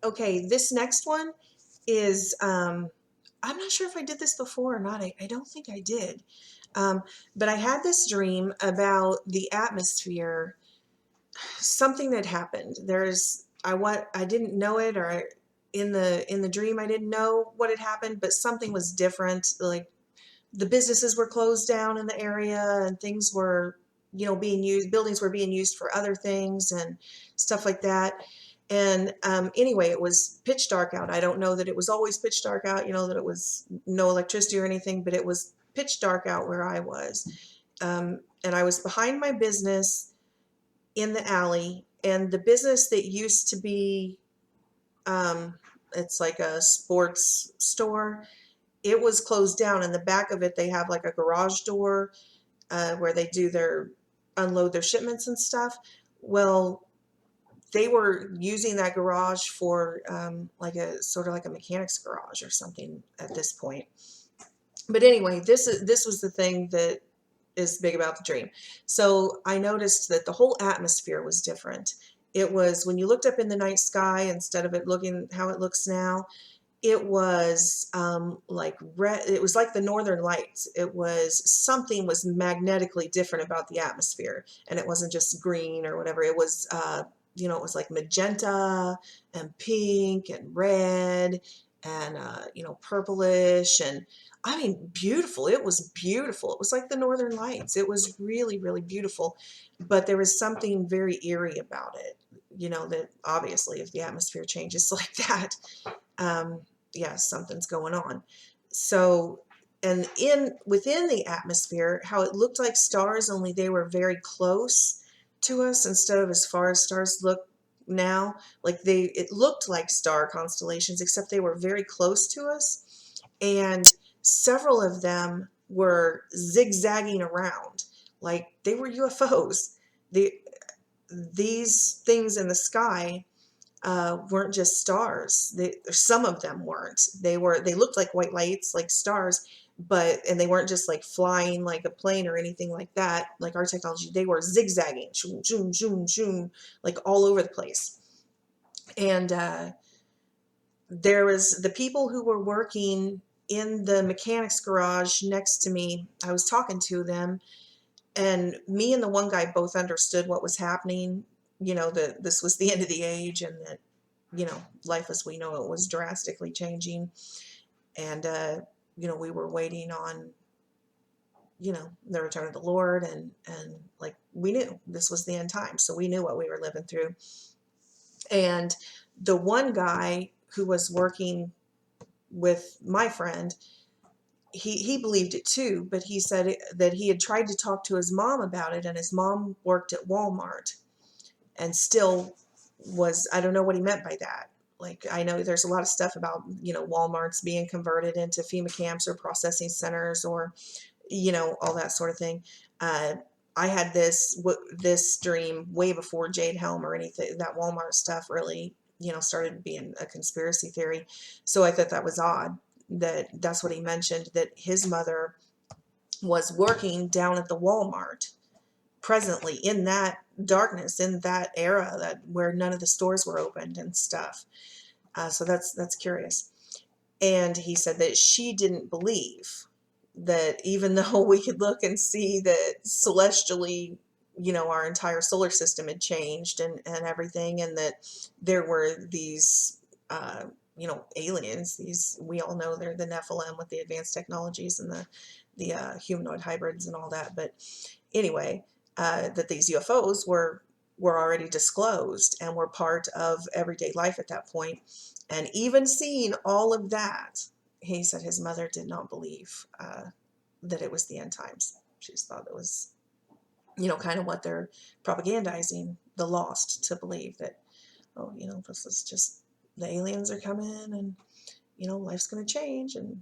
Okay, this next one is, I'm not sure if I did this before or not. I don't think I did. But I had this dream about the atmosphere, something that happened. I didn't know it, or in the dream I didn't know what had happened, but something was different. Like the businesses were closed down in the area and things were, being used, buildings were being used for other things and stuff like that. And anyway, it was pitch dark out. I don't know that it was always pitch dark out, that it was no electricity or anything, but it was pitch dark out where I was. And I was behind my business in the alley, and the business that used to be, it's like a sports store, it was closed down. In the back of it, they have like a garage door where they do unload their shipments and stuff. Well, they were using that garage for like a sort of like a mechanic's garage or something at this point. But anyway, this was the thing that is big about the dream. So I noticed that the whole atmosphere was different. It was, when you looked up in the night sky, instead of it looking how it looks now, it was like red. It was like the northern lights. Something was magnetically different about the atmosphere, and it wasn't just green or whatever. It was it was like magenta and pink and red and purplish, and I mean beautiful. It was beautiful. It was like the northern lights. It was really, really beautiful, but there was something very eerie about it, that obviously if the atmosphere changes like that, yeah, something's going on. So, and within the atmosphere, how it looked like stars, only they were very close to us instead of as far as stars look now. Like it looked like star constellations, except they were very close to us, and several of them were zigzagging around like they were UFOs. These things in the sky weren't just stars. Some of them weren't. They looked like white lights, like stars, and they weren't just like flying like a plane or anything like that, like our technology. They were zigzagging, zoom, zoom, zoom, zoom, like all over the place. And there was the people who were working in the mechanics garage next to me. I was talking to them, and me and the one guy both understood what was happening, that this was the end of the age, and that, life as we know it was drastically changing. And, we were waiting on, the return of the Lord, and like we knew this was the end time. So we knew what we were living through. And the one guy who was working with my friend, he believed it too, but he said that he had tried to talk to his mom about it, and his mom worked at Walmart and still was, I don't know what he meant by that. Like, I know there's a lot of stuff about, Walmarts being converted into FEMA camps or processing centers, or, all that sort of thing. I had this dream way before Jade Helm or anything. That Walmart stuff really, started being a conspiracy theory. So I thought that was odd that's what he mentioned, that his mother was working down at the Walmart presently in that darkness, in that era, that where none of the stores were opened and stuff. So that's curious. And he said that she didn't believe that, even though we could look and see that celestially, our entire solar system had changed and everything, and that there were these aliens. We all know they're the Nephilim with the advanced technologies and the humanoid hybrids and all that. But anyway, that these UFOs were already disclosed and were part of everyday life at that point. And even seeing all of that, he said his mother did not believe that it was the end times. She just thought it was, kind of what they're propagandizing the lost to believe, that, oh, this is just the aliens are coming, and life's going to change and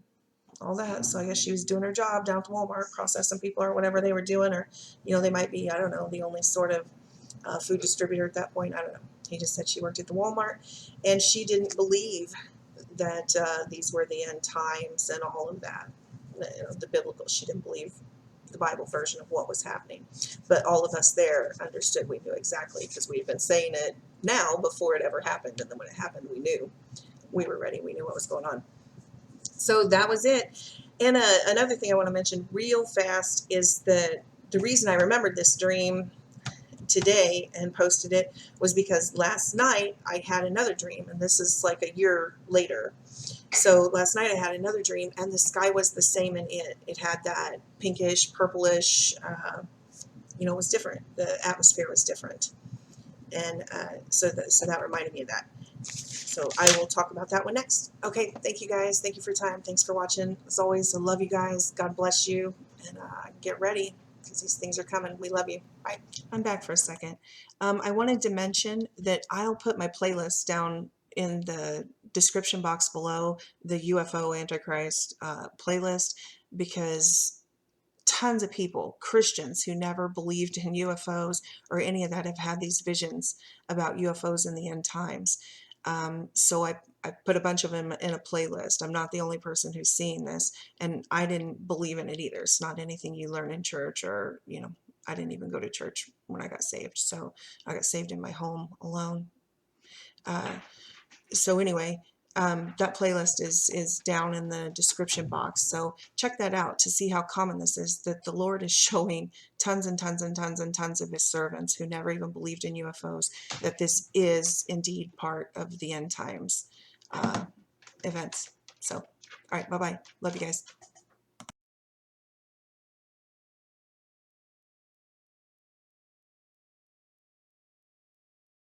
all that. So I guess she was doing her job down at Walmart, processing people or whatever they were doing, or they might be, I don't know, the only sort of food distributor at that point. I don't know. He just said she worked at the Walmart, and she didn't believe that these were the end times and all of that. The biblical, she didn't believe the Bible version of what was happening. But all of us there understood. We knew exactly, because we had been saying it now before it ever happened. And then when it happened, we knew. We were ready. We knew what was going on. So that was it. And another thing I want to mention real fast is that the reason I remembered this dream today and posted it was because last night I had another dream, and this is like a year later. So last night I had another dream, and the sky was the same in it. It had that pinkish, purplish, you know, it was different. The atmosphere was different. And so that reminded me of that. So I will talk about that one next. Okay, thank you guys. Thank you for your time. Thanks for watching. As always, I love you guys. God bless you. And get ready, because these things are coming. We love you. Bye. I'm back for a second. I wanted to mention that I'll put my playlist down in the description box below, the UFO Antichrist playlist, because tons of people, Christians who never believed in UFOs or any of that, have had these visions about UFOs in the end times. So I put a bunch of them in a playlist. I'm not the only person who's seeing this, and I didn't believe in it either. It's not anything you learn in church, or, you know, I didn't even go to church when I got saved. So I got saved in my home alone. So anyway, that playlist is down in the description box. So check that out to see how common this is, that the Lord is showing tons and tons and tons and tons of his servants who never even believed in UFOs that this is indeed part of the end times events. So, all right, bye-bye. Love you guys.